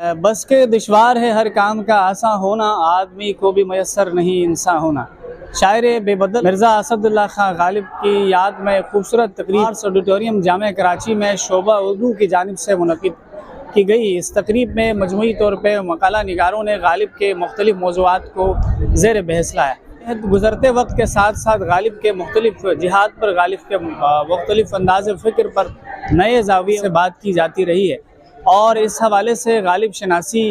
बस के दुश्वार है हर काम का आसान होना, आदमी को भी मैसर नहीं इंसान होना। शायर बेबदल मिर्ज़ा असदुल्ला खां गालिब की याद में खूबसूरत तकरीब ऑडिटोरियम जामे कराची में शोबा उर्दू की जानिब से मुनक़िद की गई। इस तकरीब में मजमूई तौर पर मकाला निगारों ने गालिब के मुख्तलिफ मौज़ूआत को ज़ेर बहस लाया। गुज़रते वक्त के साथ साथ गालिब के मुख्तलिफ जिहाद पर, गालिब के मुख्तलिफ अंदाज़ फ़िक्र पर नए ज़ाविये से बात की जाती रही है और इस हवाले से गालिब शनासी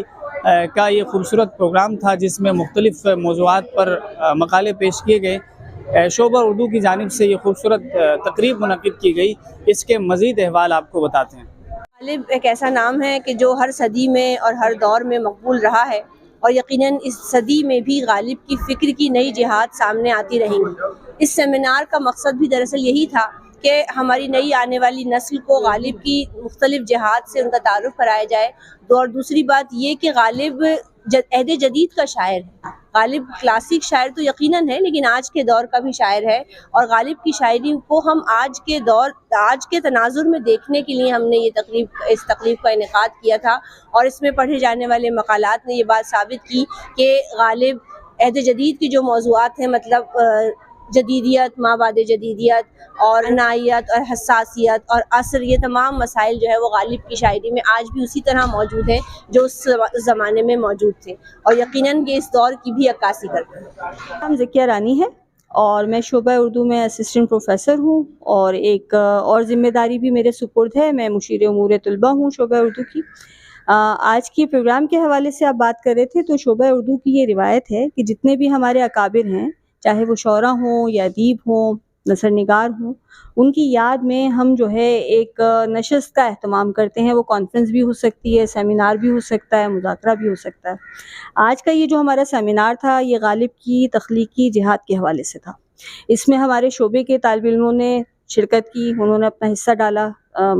का ये खूबसूरत प्रोग्राम था जिसमें मुख्तलिफ मौज़ूआत पर मकाले पेश किए गए। शोबा उर्दू की जानिब से ये खूबसूरत तकरीब मुनक़िद की गई। इसके मज़ीद अहवाल आपको बताते हैं। गालिब एक ऐसा नाम है कि जो हर सदी में और हर दौर में मकबूल रहा है और यकीनन इस सदी में भी गालिब की फ़िक्र की नई जिहाद सामने आती रहेंगी। इस सेमिनार का मकसद भी दरअसल यही था कि हमारी नई आने वाली नस्ल को गालिब की मुख्तलिफ जिहाद से उनका तारुफ कराया जाए। और दूसरी बात ये कि गालिब अहद जदीद का शायर है। गालिब क्लासिक शायर तो यकीनन है, लेकिन आज के दौर का भी शायर है और गालिब की शायरी को हम आज के तनाजुर में देखने के लिए हमने इस तकरीब का इनेकाद किया था और इसमें पढ़े जाने वाले मकालात ने ये बात साबित की कि गालिब अहद जदीद की जो मौज़ूआत हैं, मतलब जदीदियत, माबाद जदीदियत और अनायत और हसासियत और असर, ये तमाम मसाइल जो है वो गालिब की शायरी में आज भी उसी तरह मौजूद हैं जो उस ज़माने में मौजूद थे और यकीनन ये इस दौर की भी अक्कासी करते हैं। नाम ज़किया रानी है और मैं शोबा उर्दू में असिस्टेंट प्रोफेसर हूँ और एक और ज़िम्मेदारी भी मेरे सुपुर्द है, मैं मुशीर उमूर तलबा हूँ शोबा उर्दू की। आज के प्रोग्राम के हवाले से आप बात कर रहे थे तो शोबा उर्दू की ये रिवायत है कि जितने भी हमारे अकाबिर हैं, चाहे वो शौरा हों या अदीब हों, नसर निगार हों, उनकी याद में हम जो है एक नशस्त का एहतमाम करते हैं। वो कॉन्फ्रेंस भी हो सकती है, सेमिनार भी हो सकता है, मुज़ाकरा भी हो सकता है। आज का ये जो हमारा सेमिनार था ये गालिब की तख्लीकी जिहाद के हवाले से था। इसमें हमारे शोबे के तालिब इल्मों ने शिरकत की, उन्होंने अपना हिस्सा डाला।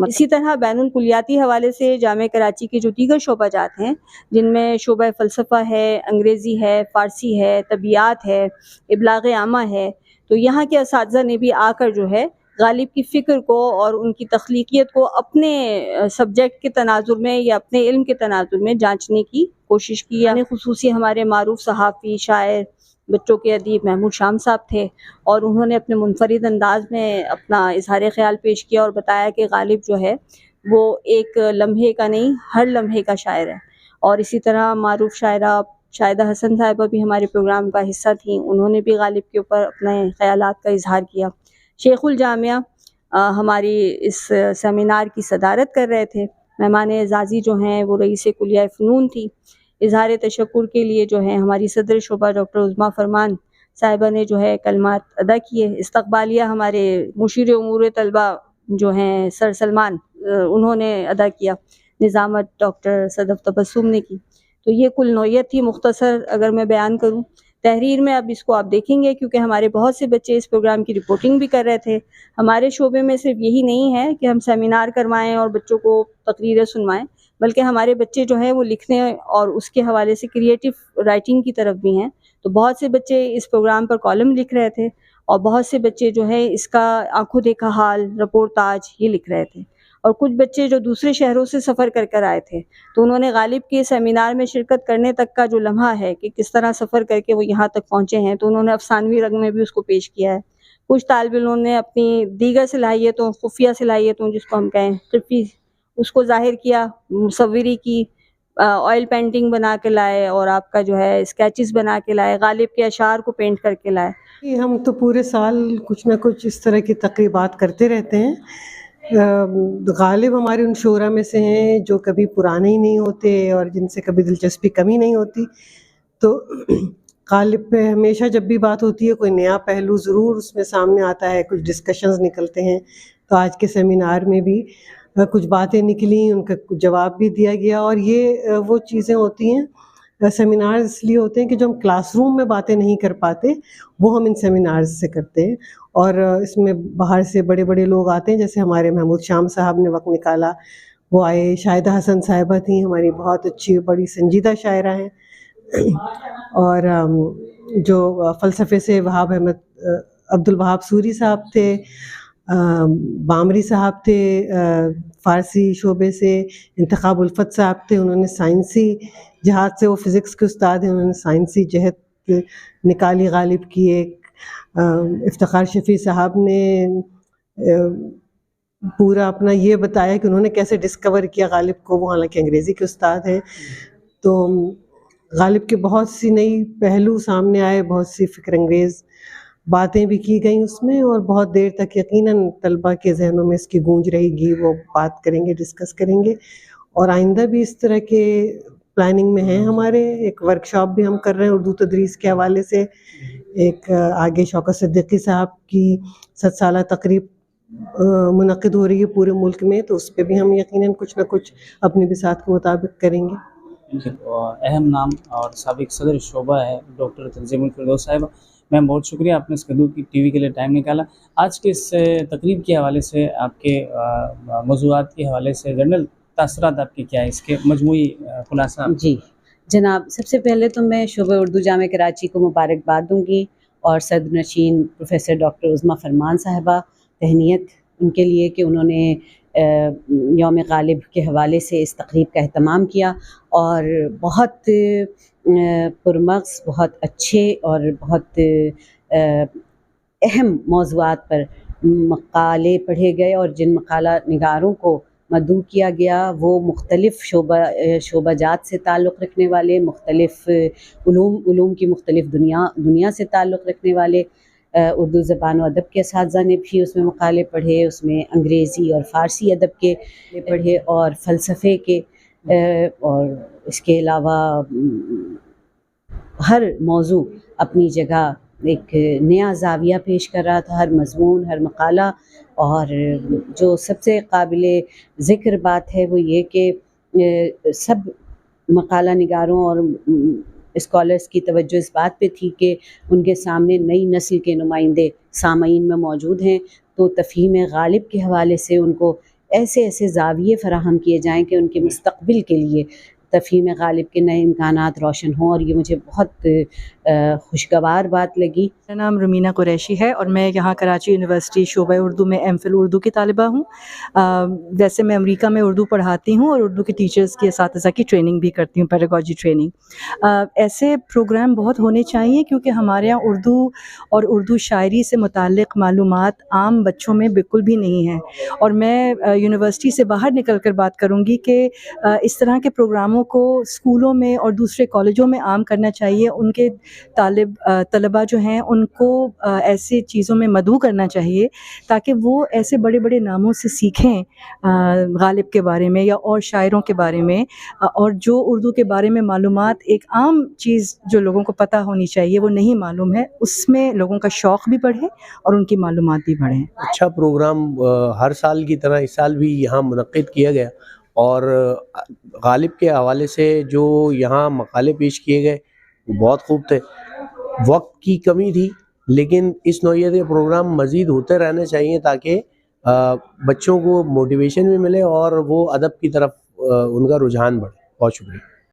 इसी तरह बैनुल कुलियाती हवाले से जामे कराची के जो दीगर शोबाजात हैं, जिनमें शोबा फ़लसफ़ा है, अंग्रेज़ी है, फ़ारसी है, तबियात है, इब्लाग़ आमा है, तो यहाँ के असातिज़ा ने भी आकर जो है गालिब की फ़िक्र को और उनकी तख्लीकियत को अपने सब्जेक्ट के तनाजुर में या अपने इल्म के तनाजुर में जांचने की कोशिश की। यानी ख़ुसूसी हमारे मारूफ़ सहाफ़ी, शायर, बच्चों के अदीब महमूद शाम साहब थे और उन्होंने अपने मुनफरिद अंदाज में अपना इज़हार ख़याल पेश किया और बताया कि गालिब जो है वो एक लम्हे का नहीं, हर लम्हे का शायर है। और इसी तरह मारूफ़ शायरा शाहिदा हसन साहिबा भी हमारे प्रोग्राम का हिस्सा थी, उन्होंने भी गालिब के ऊपर अपने ख़यालात का इज़हार किया। शेखुल जामिया हमारी इस सेमिनार की सदारत कर रहे थे। मेहमान एज़ाज़ी जो हैं वो रईस कुलिया फ़नून थी। इज़हार तशक्कुर के लिए जो है हमारी सदर शोबा डॉक्टर उज़्मा फरमान साहिबा ने जो है कलमात अदा किए। इस्तक़बालिया हमारे मुशीर उमूर तलबा जो हैं सर सलमान, उन्होंने अदा किया। निज़ामत डॉक्टर सदफ़ तबस्सुम ने की। तो ये कुल नौयत थी, मुख्तसर अगर मैं बयान करूँ। तहरीर में अब इसको आप देखेंगे क्योंकि हमारे बहुत से बच्चे इस प्रोग्राम की रिपोर्टिंग भी कर रहे थे। हमारे शोबे में सिर्फ यही नहीं है कि हम सेमिनार करवाएं और बच्चों को तकरीरें सुनवाएं, बल्कि हमारे बच्चे जो हैं वो लिखने और उसके हवाले से क्रिएटिव राइटिंग की तरफ भी हैं। तो बहुत से बच्चे इस प्रोग्राम पर कॉलम लिख रहे थे और बहुत से बच्चे जो है इसका आंखों देखा हाल, रिपोर्टाज ये लिख रहे थे। और कुछ बच्चे जो दूसरे शहरों से सफ़र कर आए थे तो उन्होंने गालिब के सेमिनार में शिरकत करने तक का जो लम्हा है कि किस तरह सफ़र करके वो यहाँ तक पहुँचे हैं, तो उन्होंने अफसानवी रंग में भी उसको पेश किया है। कुछ तालिब इल्मों ने अपनी दीगर सलाहियतों, खुफिया सलाहियतों जिसको हम कहें खिफ़ी, उसको ज़ाहिर किया। मुसव्विरी की ऑयल पेंटिंग बना के लाए और आपका जो है स्केचेस बना के लाए, गालिब के अशार को पेंट करके लाए। हम तो पूरे साल कुछ ना कुछ इस तरह की तकरीबात करते रहते हैं। गालिब हमारे उन शोरा में से हैं जो कभी पुराने ही नहीं होते और जिनसे कभी दिलचस्पी कमी नहीं होती। तो गालिब पे हमेशा जब भी बात होती है कोई नया पहलू ज़रूर उसमें सामने आता है, कुछ डिस्कशंस निकलते हैं। तो आज के सेमिनार में भी कुछ बातें निकली, उनका कुछ जवाब भी दिया गया। और ये वो चीज़ें होती हैं, सेमिनार इसलिए होते हैं कि जो हम क्लासरूम में बातें नहीं कर पाते वो हम इन सेमिनार्स से करते हैं। और इसमें बाहर से बड़े बड़े लोग आते हैं, जैसे हमारे महमूद शाम साहब ने वक्त निकाला, वो आए। शाहिदा हसन साहिबा थी, हमारी बहुत अच्छी बड़ी संजीदा शायरा हैं। और जो फ़लसफ़े से वहाब अहमद अब्दुल वहाब सूरी साहब थे, बामरी साहब थे फ़ारसी शोबे से, इंतखाब उल्फत साहब थे, उन्होंने साइंसी जहात से, वो फ़िज़िक्स के उस्ताद हैं, उन्होंने साइंसी जहत निकाली गालिब की एक। इफ्तिखार शफ़ी साहब ने पूरा अपना ये बताया कि उन्होंने कैसे डिस्कवर किया गालिब को, वो हालांकि अंग्रेज़ी के उस्ताद हैं। तो गालिब के बहुत सी नई पहलू सामने आए, बहुत सी फ़िक्र अंगेज़ बातें भी की गई उसमें, और बहुत देर तक यकीनन तलबा के जहनों में इसकी गूंज रहेगी। वो बात करेंगे, डिस्कस करेंगे, और आइंदा भी इस तरह के प्लानिंग में हैं हमारे। एक वर्कशॉप भी हम कर रहे हैं उर्दू तदरीस के हवाले से। एक आगे शौकत सिद्दीकी साहब की 7 साला तकरीब मुनक़िद हो रही है पूरे मुल्क में, तो उस पर भी हम यकीनन कुछ ना कुछ अपनी बिसात के मुताबिक करेंगे। अहम नाम और साबिक सदर शोबा है डॉक्टर तंजीमुल फिरदौस साहिबा, मैम बहुत शुक्रिया आपने स्कदू की टीवी के लिए टाइम निकाला। आज के इस तकरीब के हवाले से, आपके मौज़ूआत के हवाले से जनरल तासरात आपके क्या है, इसके मजमूई खुलासा? जी जनाब, सबसे पहले तो मैं शोबा उर्दू जामे कराची को मुबारकबाद दूंगी, और सदर नशीन प्रोफेसर डॉक्टर उज़्मा फरमान साहिबा, तहनीत उनके लिए कि उन्होंने यौम गालिब के हवाले से इस तकरीब का अहतमाम किया, और बहुत पुरमग़ज़, बहुत अच्छे और बहुत अहम मौज़ूआत पर मक़ाले पढ़े गए, और जिन मक़ाला निगारों को मदऊ किया गया वो मुख्तलिफ़ शोबाजात से ताल्लुक़ रखने वाले, मुख्तलिफ़ उलूम की मुख्तलिफ़ दुनिया से ताल्लुक़ रखने वाले। उर्दू ज़बान व अदब के असातिज़ा ने भी उसमें मक़ाले पढ़े, उसमें अंग्रेज़ी और फ़ारसी अदब के पढ़े, और फ़लसफ़े के, और इसके अलावा हर मौज़ू अपनी जगह एक नया ज़ाविया पेश कर रहा था, हर मज़मून, हर मक़ाला। और जो सबसे काबिल ज़िक्र बात है वो ये कि सब मक़ाला निगारों और स्कॉलर्स की तवज्जो इस बात पे थी कि उनके सामने नई नस्ल के नुमाइंदे सामईन में मौजूद हैं, तो तफ़हीम गालिब के हवाले से उनको ऐसे ऐसे ज़ाविये फ़राहम किए जाएँ कि उनके मुस्तक़बिल के लिए तफ़हीम गालिब के नए इम्कानात रोशन हों, और ये मुझे बहुत खुशगवार बात लगी। मेरा नाम रुमीना कुरैशी है और मैं यहाँ कराची यूनिवर्सिटी शोबा उर्दू में एमफिल उर्दू की तालिबा हूँ। वैसे मैं अमेरिका में उर्दू पढ़ाती हूँ और उर्दू के टीचर्स की असातिज़ा की ट्रेनिंग भी करती हूँ, पेडागॉजी ट्रेनिंग। ऐसे प्रोग्राम बहुत होने चाहिए क्योंकि हमारे यहाँ उर्दू और उर्दू शायरी से मुताल्लिक़ मालूमात आम बच्चों में बिल्कुल भी नहीं है, और मैं यूनिवर्सिटी से बाहर निकल कर बात करूँगी कि इस तरह के प्रोग्रामों को स्कूलों में और दूसरे कॉलेजों में आम करना चाहिए। उनके तलबा जो हैं उनको ऐसी चीज़ों में मदऊ करना चाहिए ताकि वो ऐसे बड़े बड़े नामों से सीखें गालिब के बारे में या और शायरों के बारे में, और जो उर्दू के बारे में मालूमात एक आम चीज़ जो लोगों को पता होनी चाहिए वो नहीं मालूम है, उसमें लोगों का शौक़ भी बढ़े और उनकी मालूमात भी बढ़ें। अच्छा प्रोग्राम हर साल की तरह इस साल भी यहाँ मुनक़्क़िद किया गया, और गालिब के हवाले से जो यहाँ मक़ाले पेश किए गए वो बहुत खूब थे। वक्त की कमी थी, लेकिन इस नौइयत के प्रोग्राम मज़ीद होते रहने चाहिए ताकि बच्चों को मोटिवेशन भी मिले और वो अदब की तरफ उनका रुझान बढ़े। बहुत शुक्रिया।